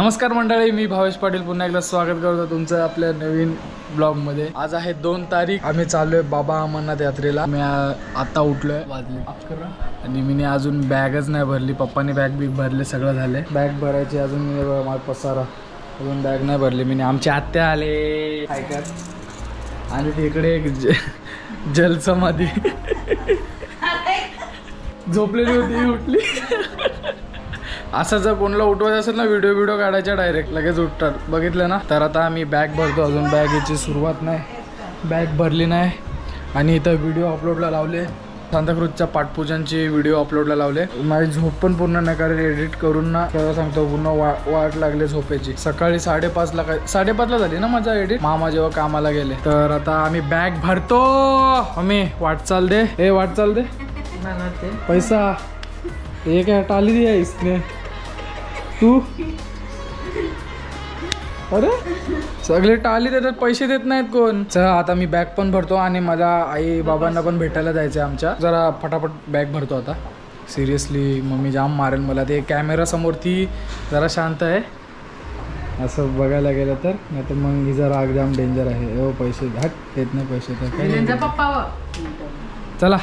नमस्कार मंडळी, मी भावेश पाटील पुन्हा एकदा स्वागत करतो तुमचं आपल्या नवीन ब्लॉग मध्ये। आज आहे 2 तारीख। आम्ही चाललोय बाबा अमरनाथ यात्रेला। मी आता उठलोय, वाजले 11 आणि मी अजून बॅगच नाही भरली। पप्पाने बॅग बिग भरले, सगळं झाले। बॅग भरायची अजून माझा पसारा, अजून बॅग नाही भरली। मी आमचे आत्या आले ऐकत आणि तिकडे एक जलसमाधी झोपलेली होती, उठली। असं जर कोणाला उठवायचं असेल ना, व्हिडिओ काढायचा डायरेक्ट लगेच उठतात, बघितलं ना। तर आता आम्ही बॅग भरतो, अजून बॅगेची सुरुवात नाही, बॅग भरली नाही। आणि इथं व्हिडिओ अपलोडला लावले, सांताक्रूजच्या पाठपूजांची व्हिडिओ अपलोडला लावले। माझी झोप पण पूर्ण नाही, कारण एडिट करून ना खरं सांगतो पूर्ण वाट लागले झोपेची। सकाळी 5:30ला झाली ना माझा एडिट, मामा जेव्हा कामाला गेले। तर आता आम्ही बॅग भरतो। आम्ही वाटचाल दे, हे वाटचाल दे पैसा, ये क्या टाली दिया इसने तू? अरे सगळे टाली देतात, पैसे देत नाहीत कोण। चला आता मी बॅग पण भरतो आणि माझ्या आई बाबांना पण भेटायला जायचं आहे आमच्या। जरा फटाफट बॅग भरतो आता। सिरियसली मम्मी जाम मारेल मला, ते कॅमेरा समोर ती जरा शांत आहे असं बघायला गेलं तर, नाही तर मग हिचा राग जाम डेंजर आहे। हो पैसे हट देत नाही पैसे तर पप्पा। चला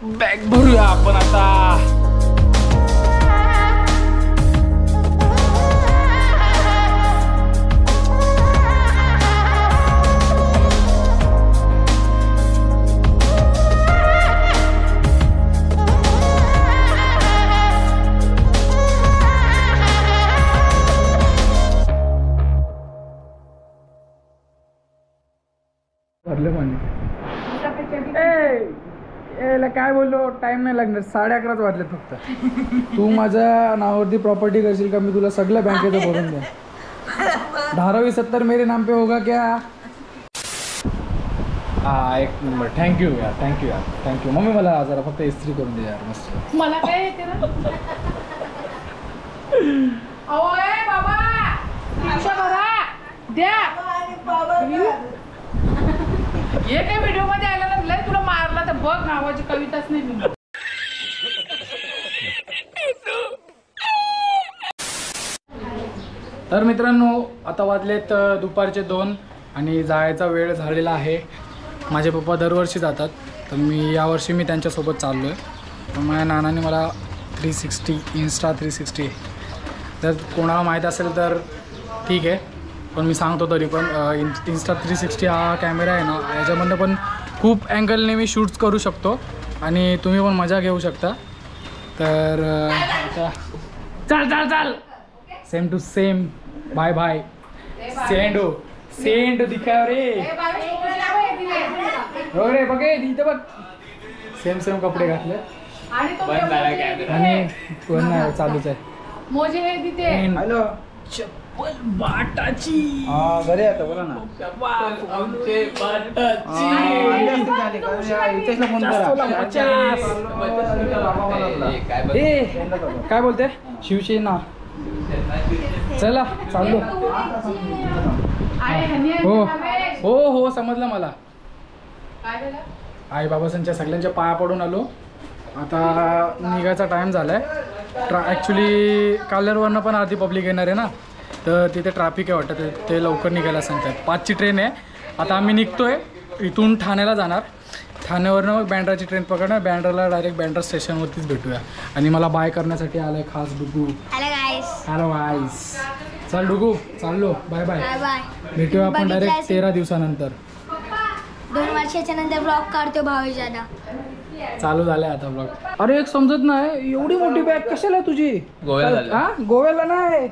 बॅग भरूया आपण आता। काय बोललो, टाइम नाही लागणार, 11:30 वाजले फक्त। तू माझ्या नावावरती प्रॉपर्टी करशील का, मी तुला सगळं बँकेचं भरून द्या। 1270 मेरे नाम पे होगा क्या? हा, 1 नंबर। थँक्यू यार, थँक्यू मम्मी। मला जरा फक्त इस्त्री करून दे यार, मस्त। मला काय येते ना ओए बाबा, 300 भरा द्या। ये काय व्हिडिओ मध्ये आला ना, लय तुला मारला तर बघ, नावाची कविताच नाही लिहिली। तर मित्रांनो, आता वाजलेत दुपारचे 2 आणि जायचा वेळ झालेला आहे। माझे पप्पा दरवर्षी जातात, तर यावर्षी मी त्यांच्यासोबत चाललो आहे। तर माझ्या नानाने मला 360 Insta 360, जर कोणाला माहीत असेल तर ठीक आहे, पण मी सांगतो तरी पण, Insta 360 हा कॅमेरा आहे ना, याच्यामधनं पण खूप अँगलने मी शूट्स करू शकतो आणि तुम्ही पण मजा घेऊ शकता। तर आता चाल same to same, bye bye. Send दिखा रे, हो रे बघ इथं बघ, सेम कपडे घातले आणि कोण नाही, चालूच आहे मोजे हे तिथे। हॅलो चप्पल बाटाची, घरी आता बोला ना। आमचे बाटाची काय बोलते शिवसेना। चला चाललो। हो समजलं मला। आई बाबासांच्या सगळ्यांच्या पाया पडून आलो, आता निघायचा टाइम झालाय। ॲक्च्युली काल्लरवरनं पण आधी पब्लिक येणार आहे ना, तर तिथे ट्रॅफिक आहे वाटतं, ते लवकर निघायला सांगतात। 5ची ट्रेन आहे, आता आम्ही निघतोय इथून ठाण्याला जाणार। ठाण्यावरनं मग बँड्राची ट्रेन पकडणार, बँड्राला डायरेक्ट बँड्रा स्टेशनवरतीच भेटूया। आणि मला बाय करण्यासाठी आलाय खास डुगू। हॅलो गाईस, चल डुगू चाललो, बाय बाय। भेटूया आपण डायरेक्ट 13 दिवसानंतर। 2 वर्षाच्या नंतर ब्लॉग काढतो भावेश दादा। चालू झालंय आता ब्लॉग। अरे एक समजत नाही, एवढी मोठी बॅग कशाला तुझी? गोव्याला नाही,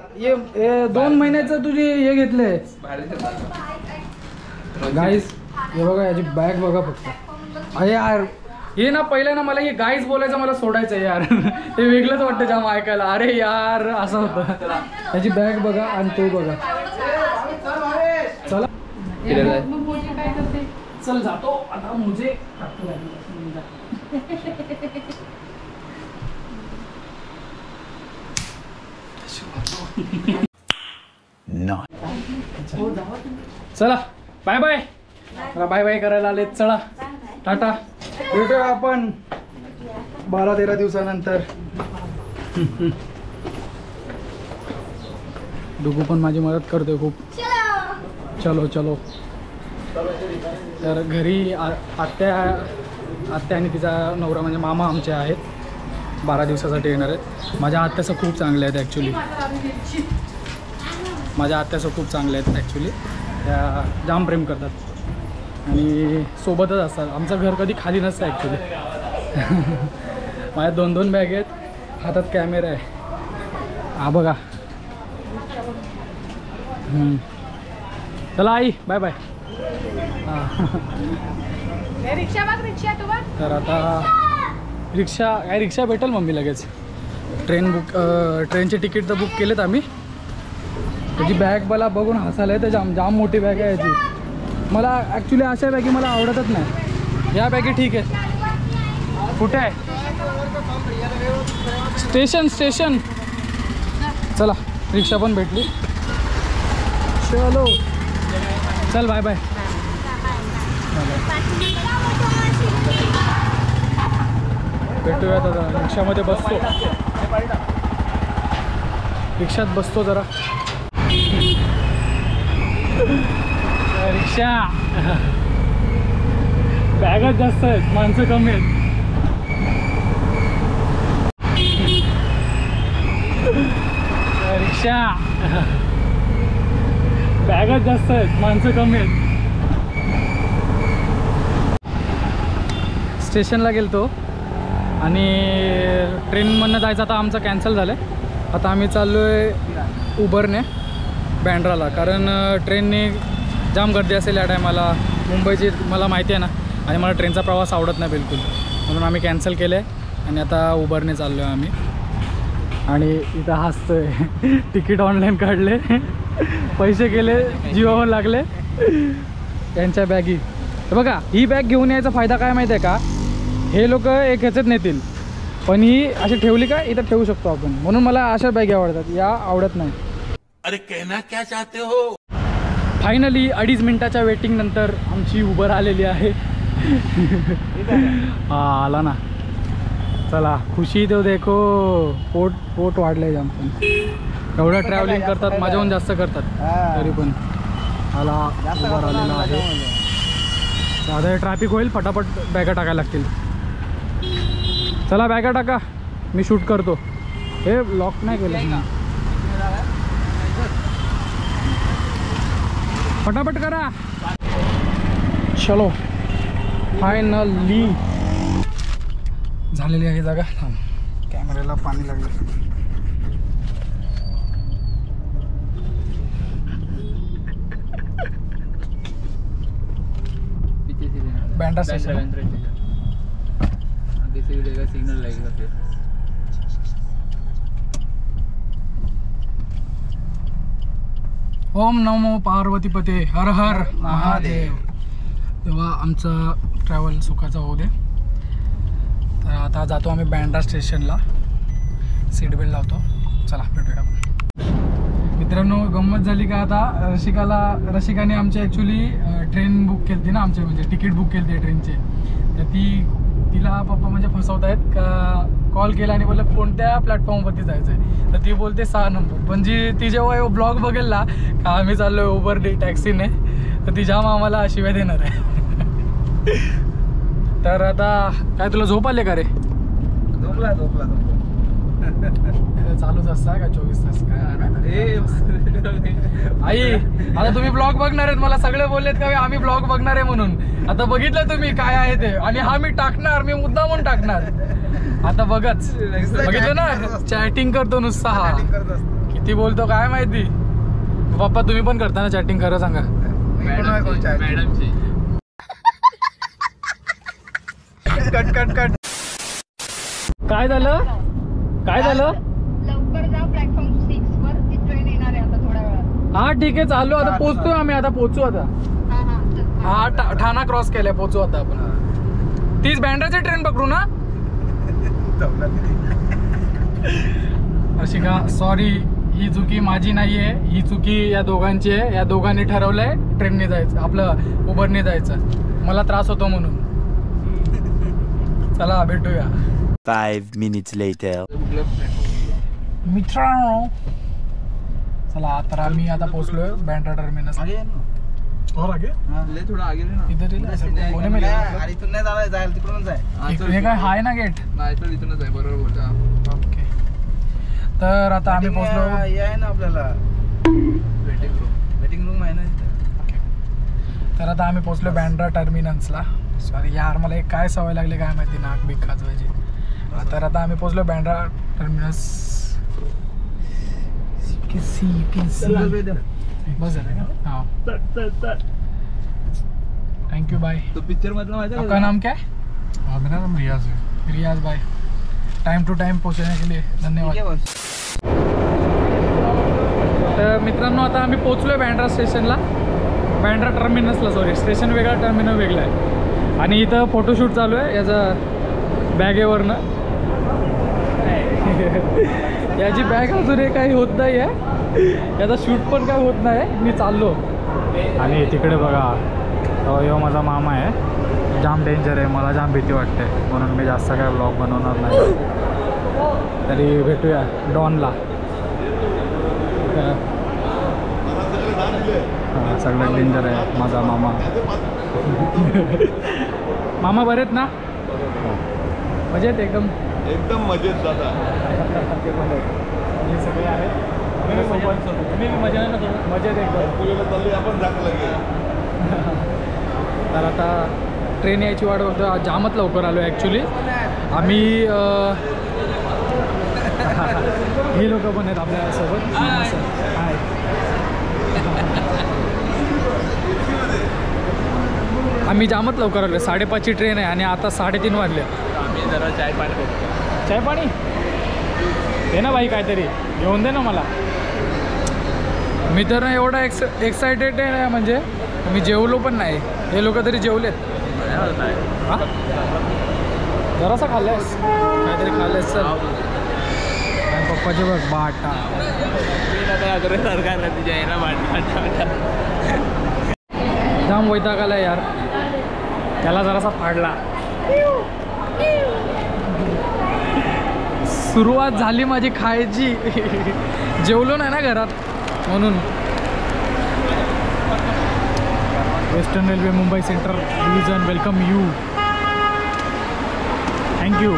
2 महिन्याचं तुझी हे घेतलंय गाईस। हे बघा याची बॅग बघा फक्त। अरे यार हे ना, पहिलं ना मला हे गाईस बोलायचं मला सोडायचं यार, ते वेगळंच वाटतं जाम ऐकायला। अरे यार असं होतं। याची बॅग बघा आणि तो बघा। चला चल जातो आता, मुझे चला बाय बाय। बाय बाय करायला आले, चला टाटा, भेटूया आपण 12-13 दिवसानंतर। डुगू पण माझी मदत करते खूप. चलो चलो. तर घरी आत्या आणि तिचा नवरा म्हणजे मामा आमचे आहेत, 12 दिवसासाठी येणार आहेत. माझ्या आत्याचं खूप चांगले आहेत ॲक्च्युली. त्या जाम प्रेम करतात आणि सोबतच असतात. आमचं घर कधी खाली नसतं ॲक्च्युली. माझ्या 2 बॅग आहेत, हातात कॅमेरा आहे. हा बघा. चला आई, बाय बाय. हां रिक्षा बघ, रिक्षा तू बघ. तर आता रिक्षा भेटेल मम्मी लगेच. ट्रेनचे तिकीट तर बुक केलेत आम्ही. त्याची बॅग मला बघून हसायला येतं. जाम मोठी बॅग आहे याची. मला ॲक्च्युली अशा बॅगी मला आवडतच नाही. या बॅगी ठीक आहे. कुठे आहे स्टेशन? चला रिक्षा पण भेटली. चलो चल, बाय बाय. भेटूयात आता. रिक्षामध्ये बसतो, रिक्षात बसतो जरा. रिक्षा बॅगच जास्त आहेत, माणसं कमी आहेत. रिक्षा बॅगच जास्त आहेत, माणसं कमी आहेत. स्टेशनला गेलतो आणि ट्रेनमधनं जायचं आता आमचं कॅन्सल झालं आहे. आता आम्ही चाललो आहे उबरने बँड्राला, कारण ट्रेनने जाम गर्दी असेल या टायमाला. मुंबईची मला माहिती आहे ना, आणि मला ट्रेनचा प्रवास आवडत नाही बिलकुल, म्हणून आम्ही कॅन्सल केलं आहे आणि आता उबरने चाललो आहे आम्ही. आणि इथं हसतोय. तिकीट ऑनलाईन काढले, पैसे केले, जीवावर लागले. यांच्या बॅगी बघा. ही बॅग घेऊन यायचा फायदा काय माहिती आहे का? हे लोक एक ह्याच्यात नेतील, पण ही अशी ठेवली का इथं ठेवू शकतो आपण, म्हणून मला अशा बॅगी आवडतात. या आवडत नाही. अरे कहना क्या चाहते हो? फायनली 2.5 मिनिटाच्या वेटिंग नंतर आमची उबर आलेली आहे. हा आला ना. चला, खुशी तो देखो. पोट वाढलंय जाम. पण एवढं ट्रॅव्हलिंग करतात, माझ्याहून जास्त करतात, तरी पण आला उबर आलेला आहे. साधं ट्रॅफिक होईल, फटाफट बॅगा टाकायला लागतील. चला बॅगा टाका, मी शूट करतो. हे लॉक नाही केलं, फटाफट करा. चलो फायनली झालेली आहे जागा. कॅमेऱ्याला पाणी लागलं. बँड्रा स्टेशन आगे से भी सिग्नल लगेगा फिर. ओम नमो पार्वतीपते, हर हर महादेव. तेव्हा आमचा ट्रॅव्हल सुखाचा होऊ दे. तर आता जातो आम्ही बँड्रा स्टेशनला. सीट बेल्ट लावतो. चला भेटूया आपण. मित्रांनो, गंमत झाली का आता रसिकाने आमची ॲक्च्युली ट्रेन बुक केली होती ना, आमचे म्हणजे तिकीट बुक केली होती ट्रेनचे. तर तिला पप्पा म्हणजे फसवत आहेत का, कॉल केला आणि बोललं कोणत्या प्लॅटफॉर्मवरती जायचं आहे. तर ती बोलते 6 नंबर. पण ती जेव्हा ब्लॉग बघेल ना का आम्ही चाललो आहे उबर टॅक्सीने, तर ती जाम आम्हाला शिव्या देणार आहे. तर आता काय तुला झोप आले का रे? झोपला चालूच असता का 24 तास काय? आई आता तुम्ही ब्लॉग बघणार आहेत, मला सगळे बोललेत का आम्ही ब्लॉग बघणार आहे म्हणून. आता बघितलं तुम्ही काय आहे ते, आणि हा मी टाकणार, मी मुद्दा म्हणून टाकणार. आता बघितलं ना, चॅटिंग करतो नुसता. हा किती बोलतो काय माहिती. पप्पा तुम्ही पण करता ना चॅटिंग? खरं सांगा. मॅडमची कट. काय झालं? लवकर जा प्लॅटफॉर्म 6 वर, ती ट्रेन येणार आहे आता थोड्या वेळात. हा ठीक आहे, चाललो आता. पोहोचतोय आम्ही, आता पोहोचू. आता हा ठाणा क्रॉस केलाय, पोहोचू आता आपण. तीच बँड्राची ट्रेन पकडू ना. रसिका सॉरी, ही चुकी माझी नाहीये, ही चुकी या दोघांची आहे. या दोघांनी ठरवलंय ट्रेनने जायचं, आपलं उबरने जायचं. मला त्रास होतो म्हणून. चला भेटूया. 5 minutes later. मित्रांनो चला तर आम्ही आता पोहोचलोय बँड्रा टर्मिनस. और आगे ले थोडं आगे ले ना. इधर ही कोणी मिळेल आणि इथून नाही जायला जायला तिकडूनच आहे. हे काय हाय ना गेट. नाही तर इथूनच आहे. बरोबर बोलता. ओके तर आता आम्ही पोहोचलो. हे आहे ना आपल्याला वेटिंग रूम आहे ना इथं. ओके तर आता आम्ही पोहोचलो बँड्रा टर्मिनसला. सॉरी यार मला एक काय सवय लागली काय माहिती नाक बीक खाजवायची. तर आता आम्ही पोहोचलो बँड्रा टर्मिनस. बस झालं का? हाँ थैंक यू बाय. तो पिक्चर मधला माहिती आहे आपका नाम क्या है? हाँ मेरा नाम रियाज है. रियाज भाई टाइम टू टाइम पहुंचने के लिए धन्यवाद. तर मित्रांनो आता आम्ही पोहोचलो आहे बँड्रा स्टेशनला. बँड्रा टर्मिनसला सॉरी स्टेशन वेगळा टर्मिनल वेगळा आहे. आणि इथं फोटोशूट चालू आहे याचा बॅगेवरनं. याची बॅग अजूनही काही होत नाही आहे. याचा शूट पण काय होत नाही. मी चाललो आणि तिकडे बघा यो माझा मामा आहे. जाम डेंजर आहे. मला जाम भीती वाटते म्हणून मी जास्त काय ब्लॉग बनवणार नाही. तरी भेटूया डॉनला. हां सगळ्यात डेंजर आहे माझा मामा. मामा बरे आहेत ना? मजेत एकदम एकदम मजेत दादा. हे सगळे आहेत. मी मजा ना मजेत एकदम. आपण दाखल. तर आता ट्रेन यायची वाट बघतो. जामच लवकर आलो ॲक्च्युली आम्ही. हे लोक पण आहेत आपल्यासोबत. हाय आम्ही जामच लवकर आलो. 5:30ची ट्रेन आहे आणि आता 3:30 वाजले. आम्ही जरा चाय पाणी करतो. चाय पाणी दे ना बाई काहीतरी घेऊन दे ना मला. मी तर ना एवढा एक्सायटेड आहे ना म्हणजे मी जेवलो पण नाही. हे लोक तरी जेवलेत. हां जरासा खाल्लंयस काहीतरी खाल्लंयस सर. आणि पप्पाचे बघ बाटा. सरकारला तुझ्या यायला वाटत. जाम वैताग आला यार. त्याला जरासा फाडला. सुरुवात झाली माझी खायची. जेवलो नाही ना घरात म्हणून. Western railway Mumbai central division welcome you. Thank you.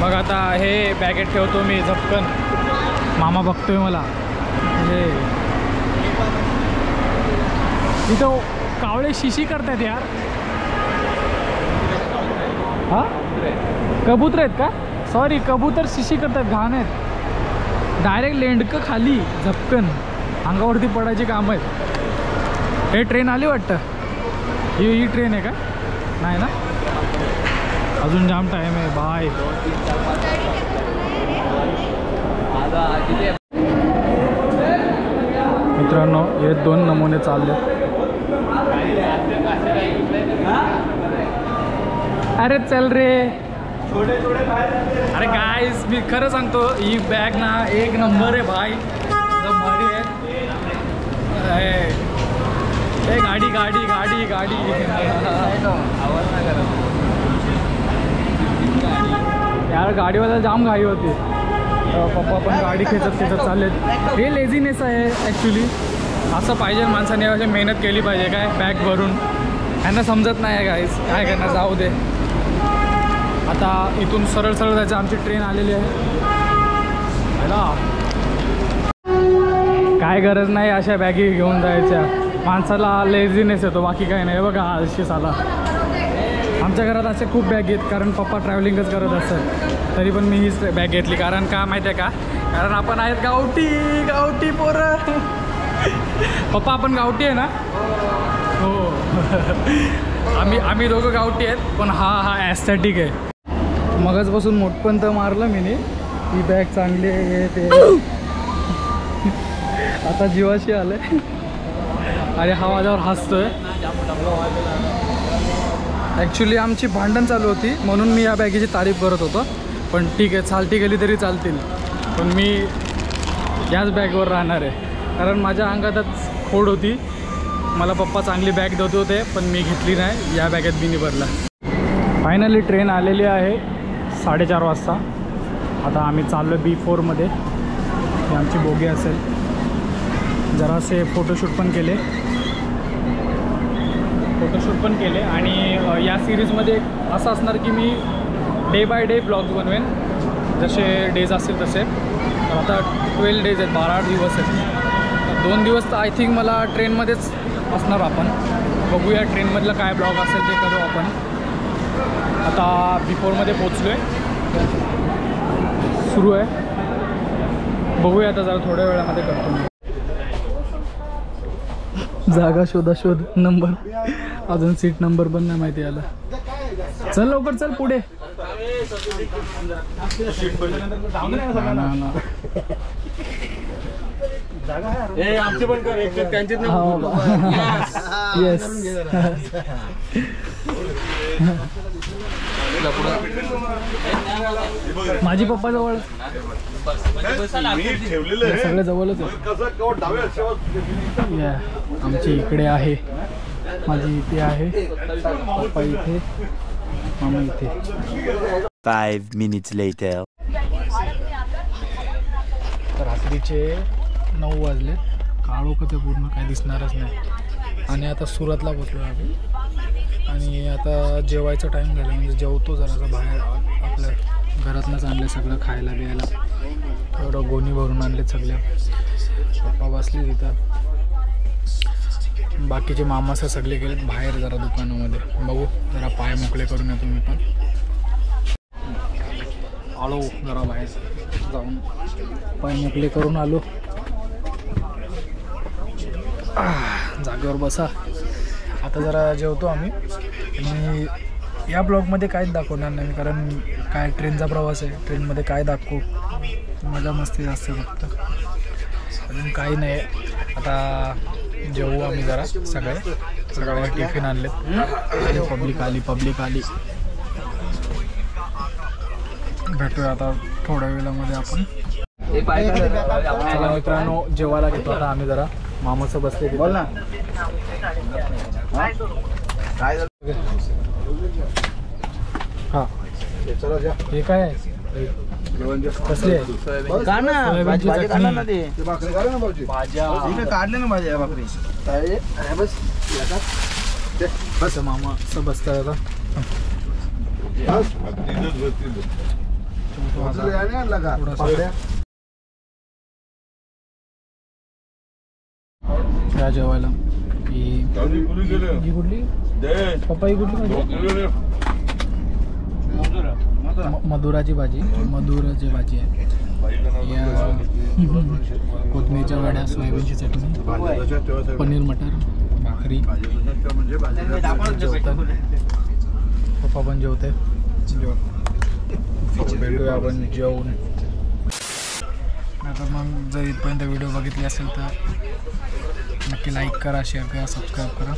बघ आता हे बॅगेट ठेवतो मी झपकन. मामा बघतोय मला. म्हणजे इथं कावळे शिशी करतात यार. हां कबूतर आहेत का? सॉरी कबूतर शिशी करतात. घाण आहेत. डायरेक्ट लेंडकं खाली झपकन अंगावरती पडायची कामं आहेत. हे ट्रेन आली वाटतं. ही ट्रेन आहे का? नाही ना अजून जाम टाईम आहे. बाय. मित्रांनो हे 2 नमुने चालले. अरे चल रे. अरे गाईज मी खरं सांगतो ही बॅग ना एक नंबर आहे भाई. एकदम भारी आहे. ए गाडी गाडी गाडी गाडी. यार गाडीवाला जाम घाई होती. पप्पा पण गाडी खेचत चाललेत. हे लेझीनेस आहे ॲक्च्युली. असं पाहिजे माणसाने अशी मेहनत केली पाहिजे काय बॅग भरून. यांना समजत नाही आहे गाईज काय करणार. जाऊ दे आता इथून सरळ सरळ जायचं. आमची ट्रेन आलेली आहे. काय गरज नाही अशा बॅगी घेऊन जायच्या. माणसाला लेझीनेस येतो बाकी काही नाही. बघा आळशी साला. आमच्या घरात असे खूप बॅग आहेत कारण पप्पा ट्रॅव्हलिंगच करत असतात. तरी पण मी हीच बॅग घेतली कारण का माहिती आहे का? कारण आपण आहेत गावठी पोरं. पप्पा आपण गावठी आहे ना? हो आम्ही दोघं गावठी आहेत. पण हा ॲस्थेटिक आहे. मगचपासून मोठपण तर मारलं मी नी. ही बॅग चांगली आहे ते. आता जीवाशी आलं आणि हा माझ्यावर हसतोय. ॲक्च्युली आमची भांडण चालू होती म्हणून मी या बॅगेची तारीफ करत होतो. पण ठीक आहे चालती गेली तरी चालतील. पण मी याच बॅगवर राहणार आहे कारण माझ्या अंगातच खोड होती. मला पप्पा चांगली बॅग देत होते पण मी घेतली नाही. या बॅगेत मी निभरला. फायनली ट्रेन आलेली आहे 4:30 वाजता. आता आम्ही चाललो B4मध्ये. ही आमची बोगी असेल. जरासे फोटोशूट पण केले आणि या सिरीजमध्ये असं असणार की मी डे बाय डे ब्लॉग्स बनवेन, जसे डेज असतील तसे. तर आता 12 डेज आहेत, 12 दिवस आहेत. 2 दिवस तर आय थिंक मला ट्रेनमध्येच असणार. आपण बघूया ट्रेनमधलं काय ब्लॉग असेल ते करू आपण. आता बिफोरमध्ये पोचलो आहे, सुरू आहे. बघूया आता जरा थोड्या वेळामध्ये करतो मी. जागा शोध नंबर, अजून सीट नंबर पण नाही माहिती याला. चल लवकर चल पुढे. आमचे पण कर एक त्यांचे येस. माझी पप्पा जवळ ठेवलेलं आहे सगळे जवळच आहे. कसं केवळ डाव्या या आमची इकडे आहे, माझी इथे आहे, पप्पा इथे, मामा इथे. 5 minutes later. रात्रीचे 9 वाजले. काळोख ते पूर्ण काय दिसणारच नाही. आणि आता सुरतला पोचलो आम्ही आणि आता जेवायचा टाईम झाला, म्हणजे जेवतो जरासा बाहेर. आपल्या घरातनंच आणले सगळं खायला बियायला, एवढं गोणी भरून आणले सगळे. पप्पा बसले तिथं, बाकीचे मामासं सगळे गेलेत बाहेर जरा दुकानामध्ये. बघू जरा पाय मोकळे करून येतो मी पण. आलो जरा बाहेर जाऊन पाय मोकळे करून आलो. जागेवर बसा. आता जरा जेवतो आम्ही आणि या ब्लॉगमध्ये काहीच दाखवणार नाही, कारण काय ट्रेनचा प्रवास आहे. ट्रेनमध्ये काय दाखवू, मजा मस्ती असते फक्त, अजून काही नाही. आता जेवू आम्ही जरा. सगळे टिफिन आणलेत. पब्लिक आली. भेटूया आता थोड्या वेळामध्ये आपण. चला मित्रांनो, जेवायला घेतो आता आम्ही. जरा मामाचं बसले. बोल ना. हा हे काय आहे? कसले आहे? सोयाबीनची चटणी. काढले ना भाजी भाकरी. बस मामा असं बसतात आता. या जेवायला ही कुठली पप्पा, ही कुठली भाजी? मधुराची भाजी आहे. या कोथमीरच्या वड्या, सोयाबीनची चटणी, पनीर मटर, भाकरी. पप्पा पण जेवते. भेटूया आपण जेवून. आता मग जर इथपर्यंत व्हिडिओ बघितली असेल तर नक्की लाईक करा, शेअर करा, सबस्क्राईब करा.